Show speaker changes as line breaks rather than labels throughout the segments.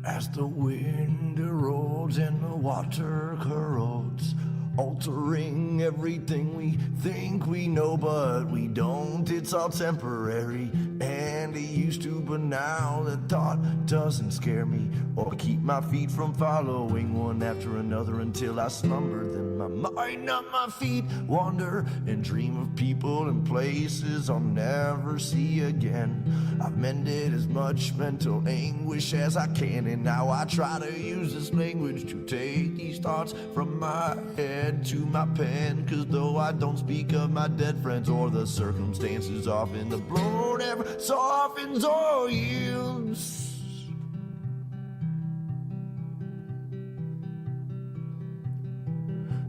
As the wind erodes and the water corrodes, altering everything we think we know, but we don't. It's all temporary, and it used to, but now the thought doesn't scare me or keep my feet from following one after another until I slumber. Then my mind, not my feet, wander and dream of people and places I'll never see again. I've mended as much mental anguish as I can, and now I try to use this language to take these thoughts from my head to my pen. Cause though I don't speak of my dead friends or the circumstances, often the blow never softens or yields.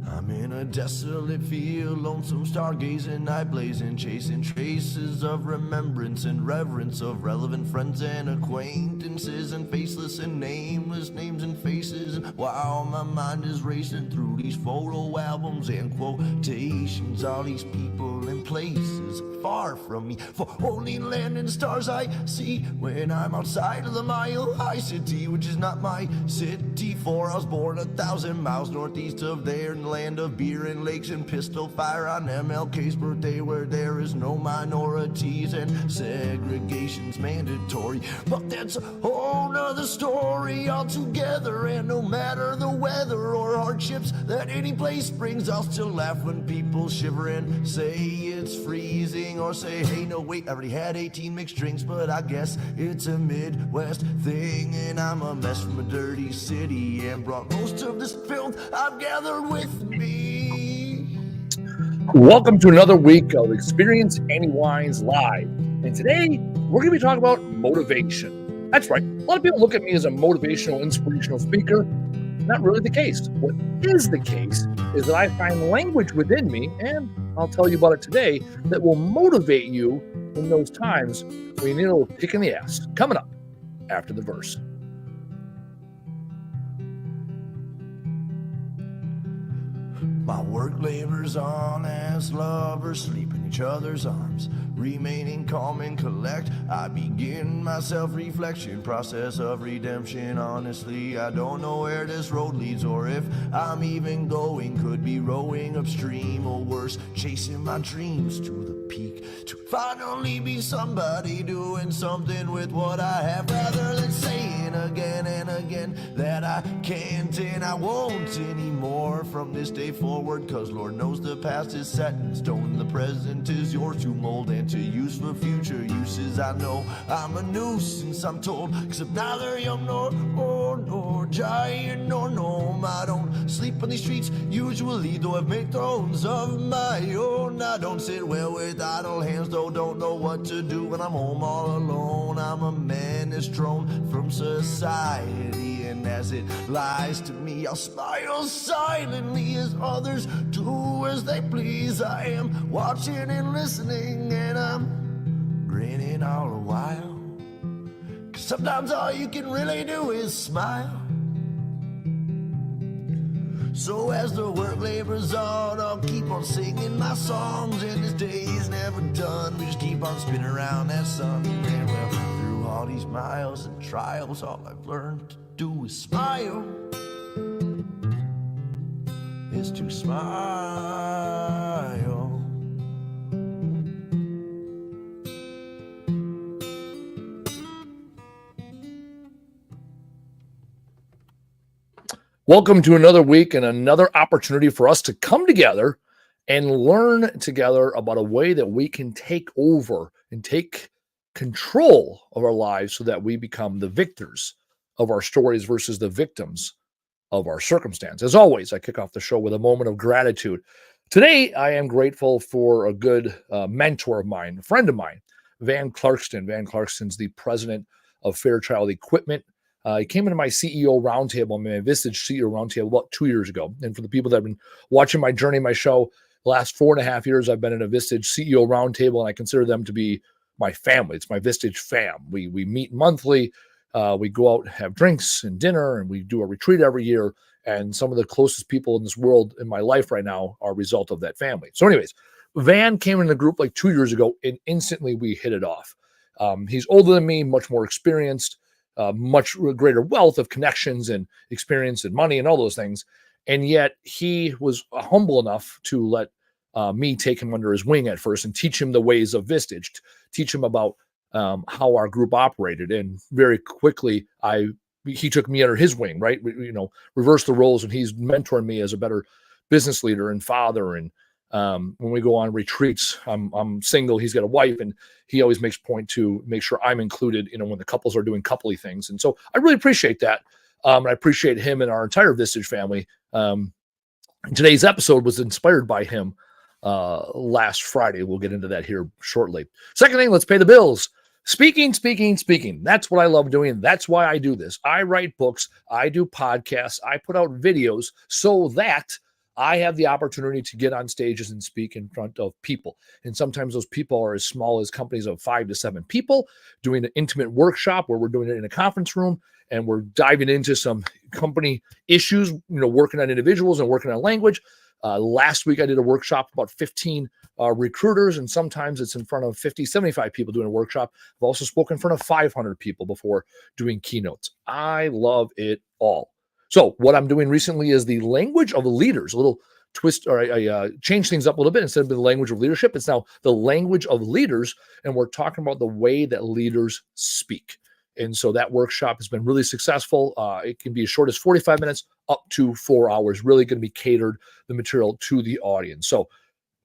I'm in a desolate field, lonesome stargazing, night blazing, chasing traces of remembrance and reverence of relevant friends and acquaintances, and faceless and nameless names and faces. And while my mind is racing through these photo albums and quotations, all these people and places far from me, for only land and stars I see when I'm outside of the mile-high city, which is not my city, for I was born 1,000 miles northeast of there, in the land of beer and lakes and pistol fire on MLK's birthday, where there is no minorities and segregation's mandatory. But that's a whole nother story altogether, and no matter the weather or hardships that any place brings, I'll still laugh when people shiver and say it's freezing, or say, hey, no, wait, I already had 18 mixed drinks, but I guess it's a Midwest thing, and I'm a mess from a dirty city and brought most of this filth I've gathered with me.
Welcome to another week of Experience Annie Weins Live. And today, we're going to be talking about motivation. That's right. A lot of people look at me as a motivational, inspirational speaker. Not really the case. What is the case is that I find language within me, and I'll tell you about it today, that will motivate you in those times when you need a little kick in the ass. Coming up after the verse.
My work labors on as lovers sleep in each other's arms, remaining calm and collect. I begin my self-reflection process of redemption. Honestly, I don't know where this road leads, or if I'm even going. Could be rowing upstream, or worse, chasing my dreams to the peak, to finally be somebody doing something with what I have, rather than saying again and again that I can't and I won't anymore from this day forward. Cause Lord knows the past is set in stone, the present is yours to mold and to use for future uses. I know I'm a nuisance, I'm told, cause I'm neither young nor giant nor gnome. I don't sleep on these streets usually, though I've made thrones of my own. I don't sit well with idle hands, though don't know what to do when I'm home all alone. I'm a menace thrown from society, and as it lies to me, I'll smile silently as others do as they please. I am watching and listening, and I'm grinning all the while, cause sometimes all you can really do is smile. So as the work labors on, I'll keep on singing my songs, and this day is never done. We just keep on spinning around that sun. And well, through all these miles and trials, all I've learned to do is smile. Is to smile.
Welcome to another week and another opportunity for us to come together and learn together about a way that we can take over and take control of our lives so that we become the victors of our stories versus the victims of our circumstance. As always, I kick off the show with a moment of gratitude. Today, I am grateful for a good mentor of mine, a friend of mine, Van Clarkston. Van Clarkston's the president of Fairchild Equipment. He came into my CEO roundtable, my Vistage CEO roundtable about 2 years ago. And for the people that have been watching my journey, my show, the last 4.5 years, I've been in a Vistage CEO roundtable, and I consider them to be my family. It's my Vistage fam. We meet monthly. We go out and have drinks and dinner, and we do a retreat every year. And some of the closest people in this world in my life right now are a result of that family. So anyways, Van came in the group like 2 years ago, and instantly we hit it off. He's older than me, much more experienced. much greater wealth of connections and experience and money and all those things. And yet he was humble enough to let me take him under his wing at first and teach him the ways of Vistage, teach him about how our group operated. And very quickly, he took me under his wing, right? Reverse the roles, and he's mentoring me as a better business leader and father. And when we go on retreats, I'm single, he's got a wife, and he always makes point to make sure I'm included, when the couples are doing coupley things. And so I really appreciate that. And I appreciate him and our entire Vistage family. Today's episode was inspired by him last Friday. We'll get into that here shortly. Second thing, let's pay the bills. Speaking. That's what I love doing. That's why I do this. I write books. I do podcasts. I put out videos so that I have the opportunity to get on stages and speak in front of people. And sometimes those people are as small as companies of 5 to 7 people doing an intimate workshop where we're doing it in a conference room and we're diving into some company issues, working on individuals and working on language. Last week, I did a workshop about 15 recruiters, and sometimes it's in front of 50, 75 people doing a workshop. I've also spoken in front of 500 people before doing keynotes. I love it all. So what I'm doing recently is the language of leaders, a little twist, or I changed things up a little bit. Instead of the language of leadership, it's now the language of leaders, and we're talking about the way that leaders speak. And so that workshop has been really successful. It can be as short as 45 minutes up to 4 hours, really going to be catered, the material, to the audience. So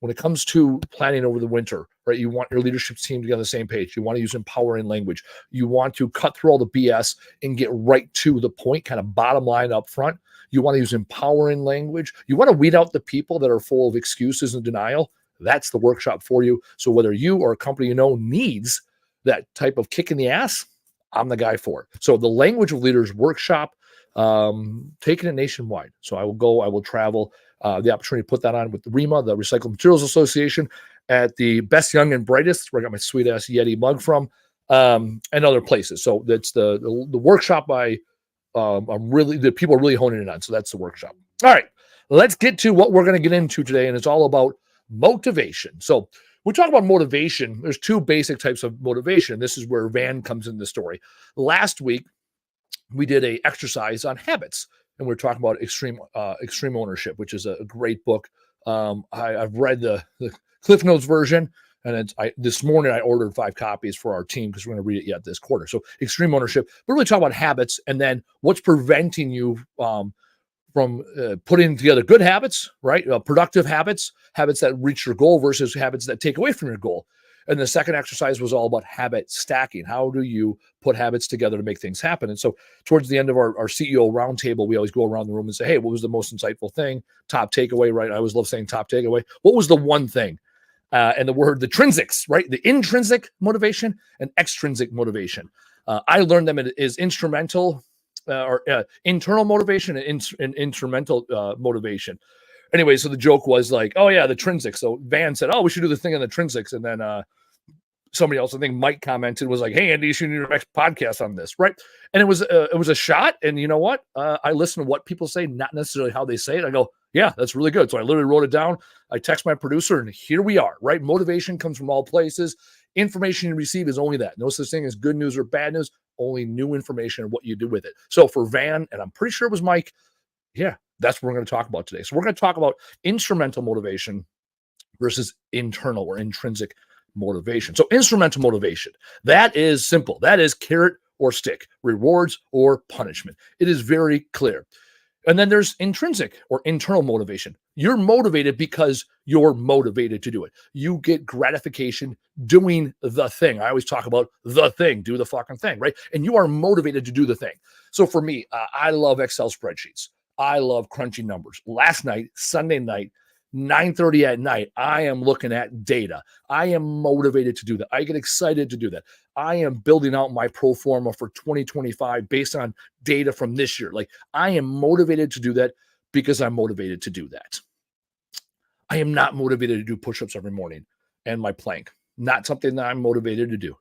when it comes to planning over the winter, right, you want your leadership team to get on the same page. You want to use empowering language. You want to cut through all the BS and get right to the point, kind of bottom line up front. You want to use empowering language. You want to weed out the people that are full of excuses and denial. That's the workshop for you. So whether you or a company needs that type of kick in the ass, I'm the guy for it. So the Language of Leaders workshop, taking it nationwide. So I will travel, the opportunity to put that on with the REMA, the Recycled Materials Association, at the Best Young and Brightest, where I got my sweet ass Yeti mug from, and other places. So that's the workshop the people are really honing in on. So that's the workshop. All right, let's get to what we're going to get into today. And it's all about motivation. So we talk about motivation. There's 2 basic types of motivation. This is where Van comes in the story. Last week, we did an exercise on habits, and we're talking about extreme ownership, which is a great book. I've read the Cliff Notes version, and this morning I ordered 5 copies for our team because we're going to read it yet this quarter. So extreme ownership. We're really talking about habits, and then what's preventing you from putting together good habits, right? Productive habits that reach your goal versus habits that take away from your goal. And the second exercise was all about habit stacking. How do you put habits together to make things happen? And so towards the end of our CEO roundtable, we always go around the room and say, hey, what was the most insightful thing? Top takeaway, right? I always love saying top takeaway. What was the one thing? And the trinsics, right? The intrinsic motivation and extrinsic motivation. I learned them as instrumental or internal motivation and instrumental motivation. Anyway, so the joke was like, oh yeah, the trinsics. So Van said, oh, we should do the thing on the trinsics. And then somebody else, I think Mike commented, was like, hey, Andy, you should do your next podcast on this, right? And it was a shot. And you know what? I listen to what people say, not necessarily how they say it. I go, yeah, that's really good. So I literally wrote it down. I text my producer, and here we are, right? Motivation comes from all places. Information you receive is only that. No such thing as good news or bad news, only new information and what you do with it. So for Van, and I'm pretty sure it was Mike, yeah, that's what we're going to talk about today. So we're going to talk about instrumental motivation versus internal or intrinsic motivation. So instrumental motivation, that is simple. That is carrot or stick, rewards or punishment. It is very clear. And then there's intrinsic or internal motivation. You're motivated because you're motivated to do it. You get gratification doing the thing. I always talk about the thing, do the fucking thing, right? And you are motivated to do the thing. So for me, I love Excel spreadsheets. I love crunching numbers. Last night, Sunday night, 9:30 at night, I am looking at data. I am motivated to do that. I get excited to do that. I am building out my pro forma for 2025 based on data from this year. Like, I am motivated to do that because I'm motivated to do that. I am not motivated to do push-ups every morning and my plank. Not something that I'm motivated to do,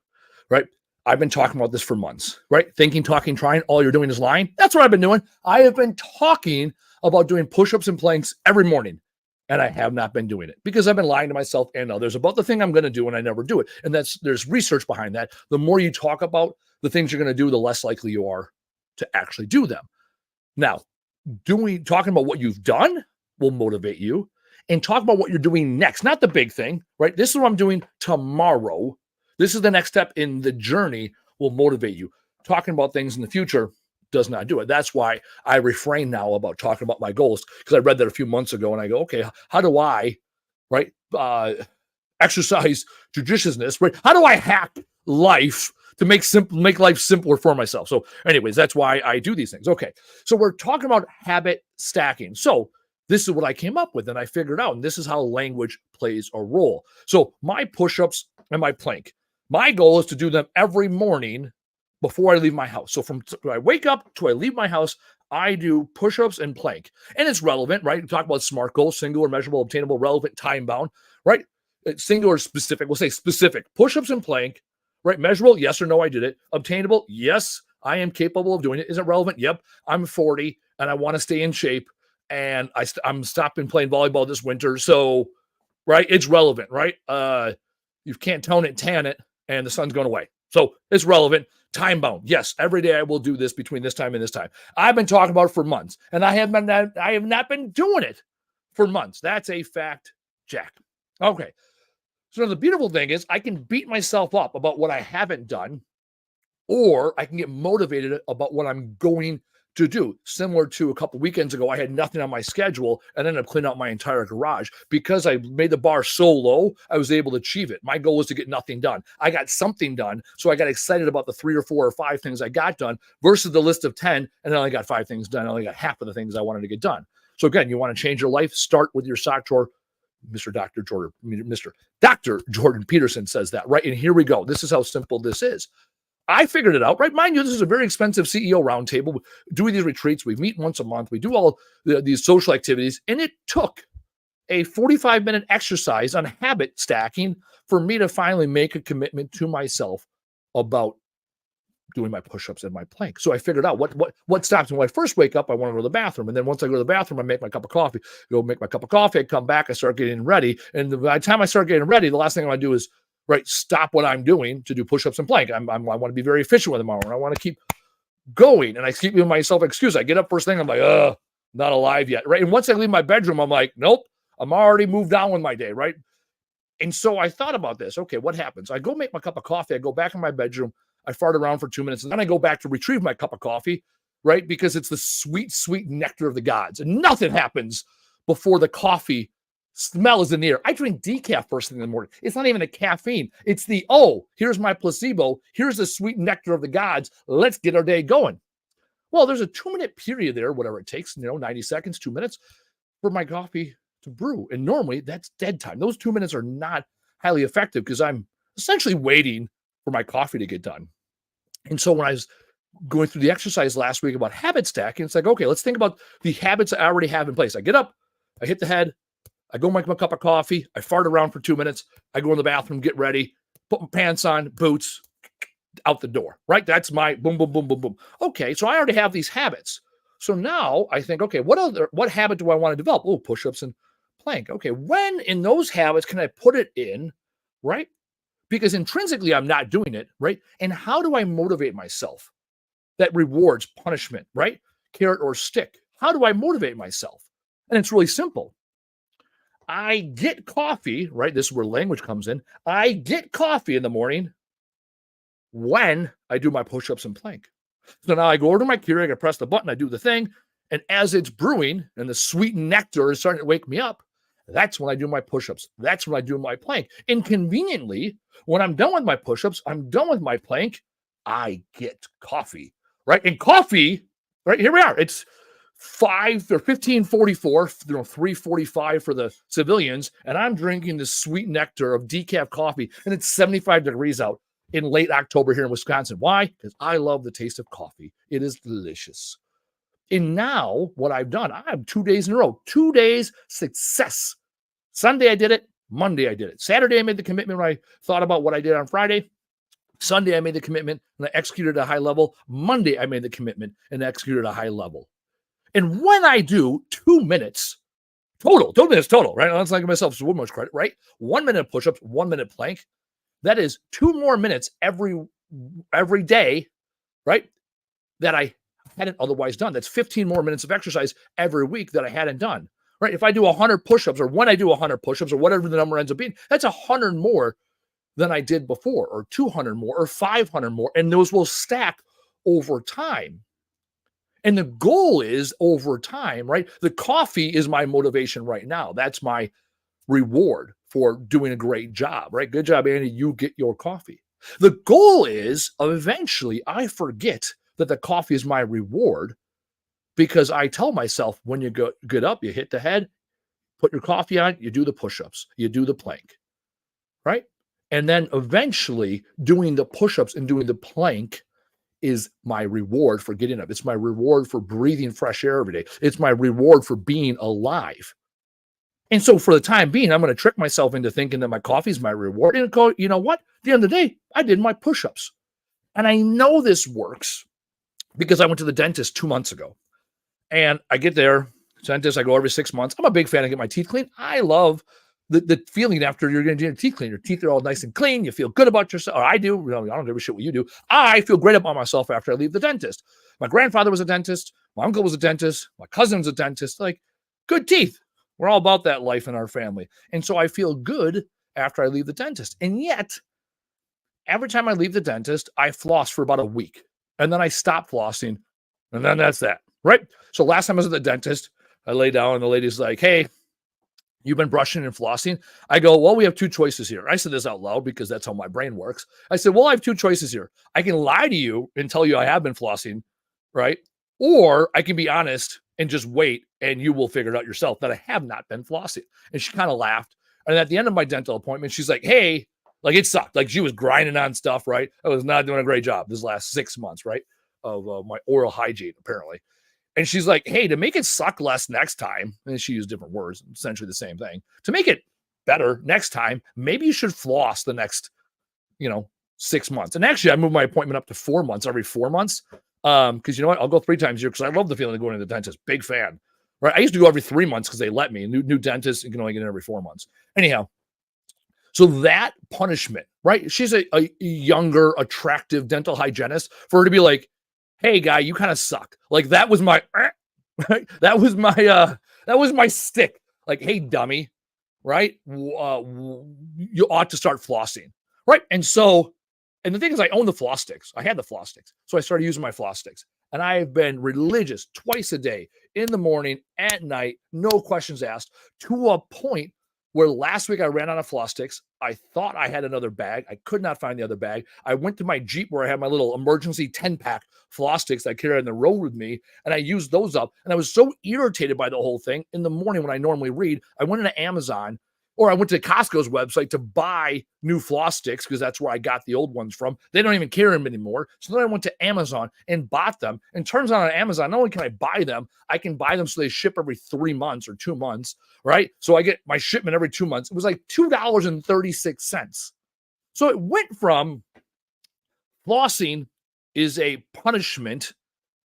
right? I've been talking about this for months, right? Thinking, talking, trying, all you're doing is lying. That's what I've been doing. I have been talking about doing push-ups and planks every morning, and I have not been doing it because I've been lying to myself and others about the thing I'm going to do, and I never do it. And there's research behind that. The more you talk about the things you're going to do, the less likely you are to actually do them. Now, talking about what you've done will motivate you, and talk about what you're doing next, not the big thing, right? This is what I'm doing tomorrow. This is the next step in the journey will motivate you. Talking about things in the future does not do it. That's why I refrain now about talking about my goals, because I read that a few months ago and I go, okay, how do I, right, exercise judiciousness, right? How do I hack life to make life simpler for myself? So anyways, that's why I do these things. Okay, so we're talking about habit stacking. So this is what I came up with and I figured out, and this is how language plays a role. So my push-ups and my plank, my goal is to do them every morning before I leave my house. So from I wake up to I leave my house, I do push-ups and plank. And it's relevant, right? We talk about SMART goals: singular, measurable, obtainable, relevant, time-bound, right? Singular, specific. We'll say specific. Push-ups and plank, right? Measurable, yes or no, I did it. Obtainable, yes, I am capable of doing it. Is it relevant? Yep. I'm 40 and I want to stay in shape. And I'm stopping playing volleyball this winter. So, right, it's relevant, right? You can't tone it, tan it, and the sun's going away. So it's relevant. Time bound. Yes, every day I will do this between this time and this time. I've been talking about it for months, and I have not been doing it for months. That's a fact, Jack. Okay. So the beautiful thing is I can beat myself up about what I haven't done, or I can get motivated about what I'm going to do. Similar to a couple weekends ago, I had nothing on my schedule and ended up cleaning out my entire garage. Because I made the bar so low, I was able to achieve it. My goal was to get nothing done. I got something done, so I got excited about the 3 or 4 or 5 things I got done versus the list of 10, and I only got 5 things done. I only got half of the things I wanted to get done. So again, you want to change your life, start with your sock drawer. Mr. Dr. Jordan Peterson says that, right? And here we go. This is how simple this is. I figured it out, right? Mind you, this is a very expensive CEO roundtable. Doing these retreats, we meet once a month. We do all these social activities. And it took a 45-minute exercise on habit stacking for me to finally make a commitment to myself about doing my push-ups and my plank. So I figured out what stops me. When I first wake up, I want to go to the bathroom. And then once I go to the bathroom, I make my cup of coffee. Go make my cup of coffee. I come back. I start getting ready. And by the time I start getting ready, the last thing I want to do is stop what I'm doing to do push-ups and plank. I want to be very efficient with them. I want to keep going. And I keep giving myself excuse. I get up first thing. I'm like, not alive yet. Right. And once I leave my bedroom, I'm like, nope, I'm already moved on with my day. Right. And so I thought about this. Okay, what happens? I go make my cup of coffee. I go back in my bedroom. I fart around for 2 minutes. And then I go back to retrieve my cup of coffee. Right. Because it's the sweet, sweet nectar of the gods. And nothing happens before the coffee smell is in the air. I drink decaf first thing in the morning. It's not even the caffeine. It's here's my placebo. Here's the sweet nectar of the gods. Let's get our day going. Well, there's a 2-minute period there, whatever it takes, 90 seconds, 2 minutes for my coffee to brew. And normally that's dead time. Those 2 minutes are not highly effective because I'm essentially waiting for my coffee to get done. And so when I was going through the exercise last week about habit stacking, it's like, okay, let's think about the habits I already have in place. I get up, I hit the head, I go make my cup of coffee. I fart around for 2 minutes. I go in the bathroom, get ready, put my pants on, boots, out the door, right? That's my boom, boom, boom, boom, boom. Okay, so I already have these habits. So now I think, okay, what habit do I want to develop? Oh, push-ups and plank. Okay, when in those habits can I put it in, right? Because intrinsically I'm not doing it, right? And how do I motivate myself? That rewards punishment, right? Carrot or stick. How do I motivate myself? And it's really simple. I get coffee, right? This is where language comes in. I get coffee in the morning when I do my push-ups and plank. So now I go over to my Keurig, I press the button, I do the thing, and as it's brewing and the sweet nectar is starting to wake me up, that's when I do my push-ups. That's when I do my plank. Inconveniently, when I'm done with my push-ups, I'm done with my plank, I get coffee, right? And coffee, right, here we are. It's 15:44, 3:45 for the civilians, and I'm drinking the sweet nectar of decaf coffee, and it's 75 degrees out in late October here in Wisconsin. Why? Because I love the taste of coffee. It is delicious. And now what I've done, I have 2 days in a row, 2 days success. Sunday I did it. Monday I did it. Saturday I made the commitment when I thought about what I did on Friday. Sunday I made the commitment and I executed at a high level. Monday I made the commitment and executed at a high level. And when I do 2 minutes total, 2 minutes total, right? Let's not give myself so much credit, right? 1 minute push-ups, 1 minute plank. That is 2 more minutes every every day, right, that I hadn't otherwise done. That's 15 more minutes of exercise every week that I hadn't done, right? If I do 100 push-ups, or when I do 100 push-ups, or whatever the number ends up being, that's 100 more than I did before, or 200 more, or 500 more. And those will stack over time. And the goal is over time, right? The coffee is my motivation right now. That's my reward for doing a great job, right? Good job, Andy. You get your coffee. The goal is eventually I forget that the coffee is my reward, because I tell myself, when you get up, you hit the head, put your coffee on, you do the push-ups, you do the plank, right? And then eventually doing the push-ups and doing the plank is my reward for getting up. It's my reward for breathing fresh air every day. It's my reward for being alive. And so for the time being, I'm going to trick myself into thinking that my coffee is my reward. And go, you know what? At the end of the day, I did my push-ups. And I know this works because I went to the dentist 2 months ago. And I get there, dentist, I go every 6 months. I'm a big fan of getting my teeth cleaned. I love the feeling after you're going to get your teeth cleaned. Your teeth are all nice and clean. You feel good about yourself. Or I do. You know, I don't give a shit what you do. I feel great about myself after I leave the dentist. My grandfather was a dentist. My uncle was a dentist. My cousin was a dentist. Like, good teeth. We're all about that life in our family. And so I feel good after I leave the dentist. And yet, every time I leave the dentist, I floss for about a week. And then I stop flossing. And then that's that. Right? So last time I was at the dentist, I lay down and the lady's like, hey, you've been brushing and flossing? I go, well, we have two choices here. I said this out loud because that's how my brain works. I said, well, I have two choices here. I can lie to you and tell you I have been flossing, right? Or I can be honest and just wait, and you will figure it out yourself that I have not been flossing. And she kind of laughed. And at the end of my dental appointment, she's like, hey, like, it sucked. Like, she was grinding on stuff, right? I was not doing a great job this last 6 months, right, of my oral hygiene, apparently. And she's like, hey, to make it suck less next time, and she used different words, essentially the same thing, to make it better next time, maybe you should floss the next, 6 months. And actually, I moved my appointment up to 4 months, every 4 months. Because you know what? I'll go 3 times a year because I love the feeling of going to the dentist. Big fan. Right? I used to go every 3 months because they let me. New dentist, you can only get in every 4 months. Anyhow, so that punishment, right? She's a younger, attractive dental hygienist. For her to be like, hey, guy, you kind of suck. Like, that was my, right? That was my stick. Like, hey, dummy, right? You ought to start flossing, right? And the thing is, I own the floss sticks. I had the floss sticks. So I started using my floss sticks. And I've been religious twice a day, in the morning, at night, no questions asked, to a point where last week I ran out of floss sticks. I thought I had another bag. I could not find the other bag. I went to my Jeep where I had my little emergency 10-pack floss sticks that I carry on the road with me, and I used those up. And I was so irritated by the whole thing. In the morning when I normally read, I went into Amazon, or I went to Costco's website to buy new floss sticks because that's where I got the old ones from. They don't even carry them anymore. So then I went to Amazon and bought them. And turns out on Amazon, not only can I buy them, I can buy them so they ship every 3 months or 2 months, right? So I get my shipment every 2 months. It was like $2.36. So it went from flossing is a punishment,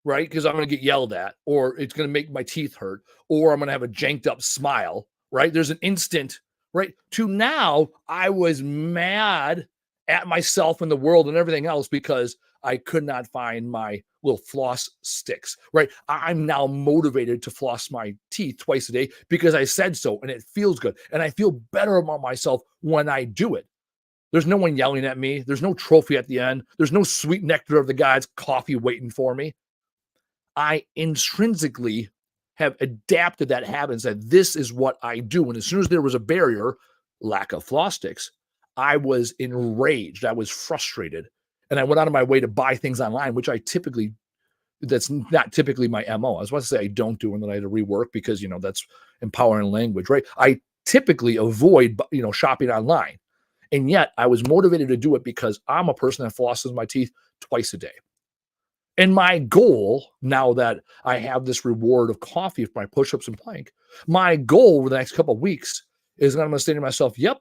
right? Because I'm going to get yelled at, or it's going to make my teeth hurt, or I'm going to have a janked up smile, right? There's an instant, right? To now, I was mad at myself and the world and everything else because I could not find my little floss sticks, right? I'm now motivated to floss my teeth twice a day because I said so, and it feels good. And I feel better about myself when I do it. There's no one yelling at me. There's no trophy at the end. There's no sweet nectar of the gods coffee waiting for me. I intrinsically have adapted that habit and said, this is what I do. And as soon as there was a barrier, lack of floss sticks, I was enraged. I was frustrated. And I went out of my way to buy things online, which that's not typically my MO. I was about to say I don't do, and then I had to rework because, that's empowering language, right? I typically avoid, shopping online. And yet I was motivated to do it because I'm a person that flosses my teeth twice a day. And my goal, now that I have this reward of coffee for my push-ups and plank, my goal over the next couple of weeks is that I'm going to say to myself, yep,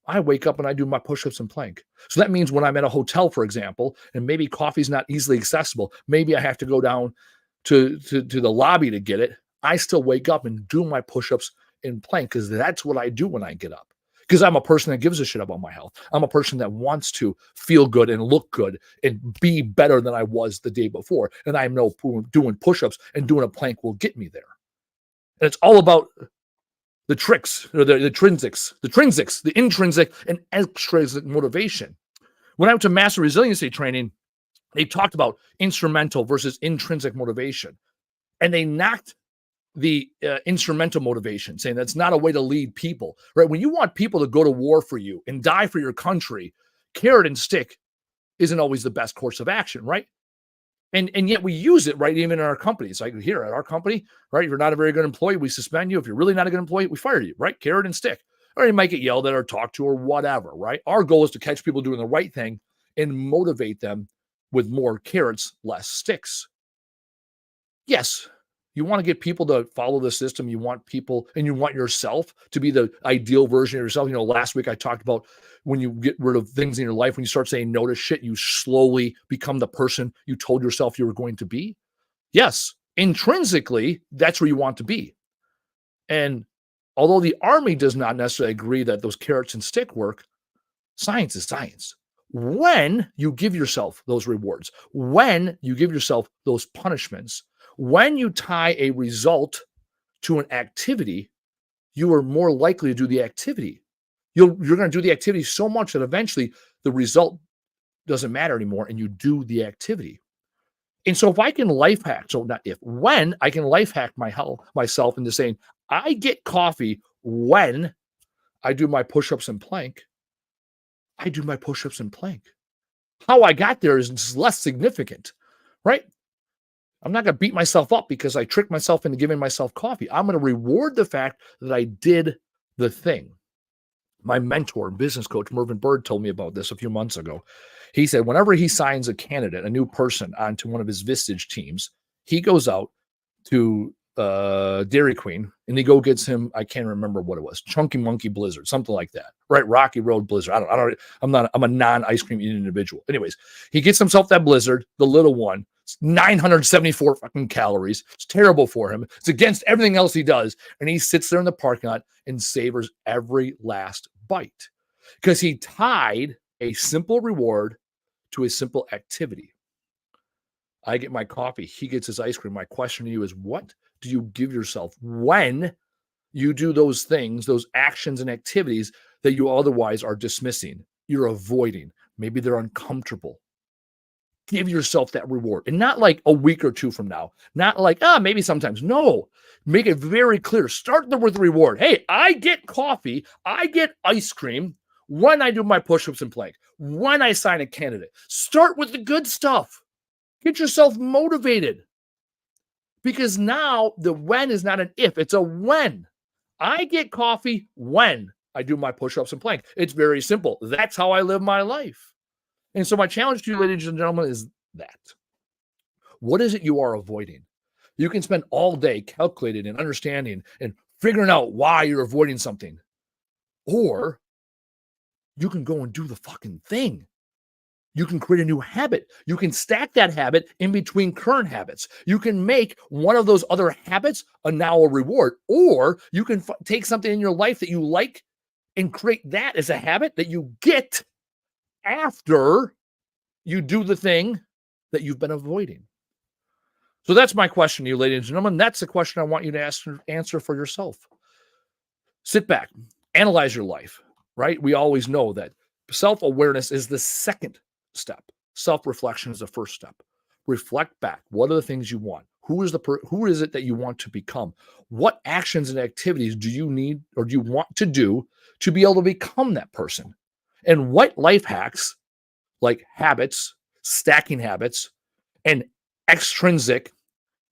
I wake up and I do my push-ups and plank. So that means when I'm at a hotel, for example, and maybe coffee's not easily accessible, maybe I have to go down to the lobby to get it, I still wake up and do my push-ups and plank because that's what I do when I get up. because I'm a person that gives a shit about my health. I'm a person that wants to feel good and look good and be better than I was the day before. And I know doing push-ups and doing a plank will get me there. And it's all about the tricks, or the intrinsic and extrinsic motivation. When I went to master resiliency training, they talked about instrumental versus intrinsic motivation. And they knocked the instrumental motivation, saying that's not a way to lead people, right? When you want people to go to war for you and die for your country, carrot and stick isn't always the best course of action, right? And yet we use it, right? Even in our companies, like here at our company, right? If you're not a very good employee, we suspend you. If you're really not a good employee, we fire you, right? Carrot and stick. Or you might get yelled at or talked to or whatever, right? Our goal is to catch people doing the right thing and motivate them with more carrots, less sticks. Yes, you want to get people to follow the system. You want people, and you want yourself to be the ideal version of yourself. Last week I talked about when you get rid of things in your life, when you start saying no to shit, you slowly become the person you told yourself you were going to be. Yes, intrinsically, that's where you want to be. And although the Army does not necessarily agree that those carrots and stick work, science is science. When you give yourself those rewards, when you give yourself those punishments, when you tie a result to an activity, you are more likely to do the activity. You're going to do the activity so much that eventually the result doesn't matter anymore and you do the activity. And so if I can life hack, when I can life hack myself into saying, I get coffee when I do my push-ups and plank, I do my push-ups and plank. How I got there is less significant, right? I'm not going to beat myself up because I tricked myself into giving myself coffee. I'm going to reward the fact that I did the thing. My mentor and business coach, Mervyn Bird, told me about this a few months ago. He said whenever he signs a candidate, a new person, onto one of his Vistage teams, he goes out to Dairy Queen and he gets him, I can't remember what it was, Chunky Monkey Blizzard, something like that, right? Rocky Road Blizzard. I'm a non-ice cream eating individual. Anyways, he gets himself that Blizzard, the little one. It's 974 fucking calories. It's terrible for him. It's against everything else he does. And he sits there in the parking lot and savors every last bite because he tied a simple reward to a simple activity. I get my coffee. He gets his ice cream. My question to you is, what do you give yourself when you do those things, those actions and activities that you otherwise are dismissing, you're avoiding? Maybe they're uncomfortable. Give yourself that reward, and not like a week or two from now, not like, maybe sometimes. No, make it very clear. Start there with the reward. Hey, I get coffee, I get ice cream when I do my push-ups and plank, when I sign a candidate. Start with the good stuff. Get yourself motivated, because now the when is not an if, it's a when. I get coffee when I do my push-ups and plank. It's very simple. That's how I live my life. And so my challenge to you, ladies and gentlemen, is that. What is it you are avoiding? You can spend all day calculating and understanding and figuring out why you're avoiding something. Or you can go and do the fucking thing. You can create a new habit. You can stack that habit in between current habits. You can make one of those other habits now a reward. Or you can take something in your life that you like and create that as a habit that you get after you do the thing that you've been avoiding. So that's my question to you, ladies and gentlemen. That's the question I want you to answer for yourself. Sit back, analyze your life, right? We always know that self-awareness is the second step. Self-reflection is the first step. Reflect back. What are the things you want? Who is it that you want to become? What actions and activities do you need or do you want to do to be able to become that person? And what life hacks, like habits, stacking habits, and extrinsic,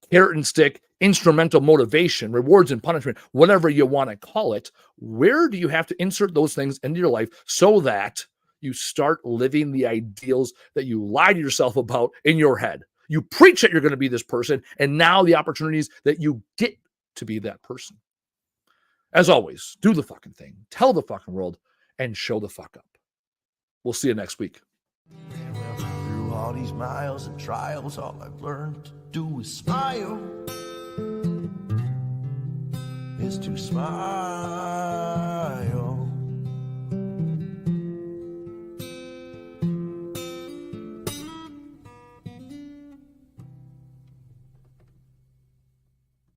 carrot and stick, instrumental motivation, rewards and punishment, whatever you want to call it, where do you have to insert those things into your life so that you start living the ideals that you lie to yourself about in your head? You preach that you're going to be this person, and now the opportunities that you get to be that person. As always, do the fucking thing, tell the fucking world, and show the fuck up. We'll see you next week.
Through all these miles and trials, all I've learned to do is smile. Is to smile.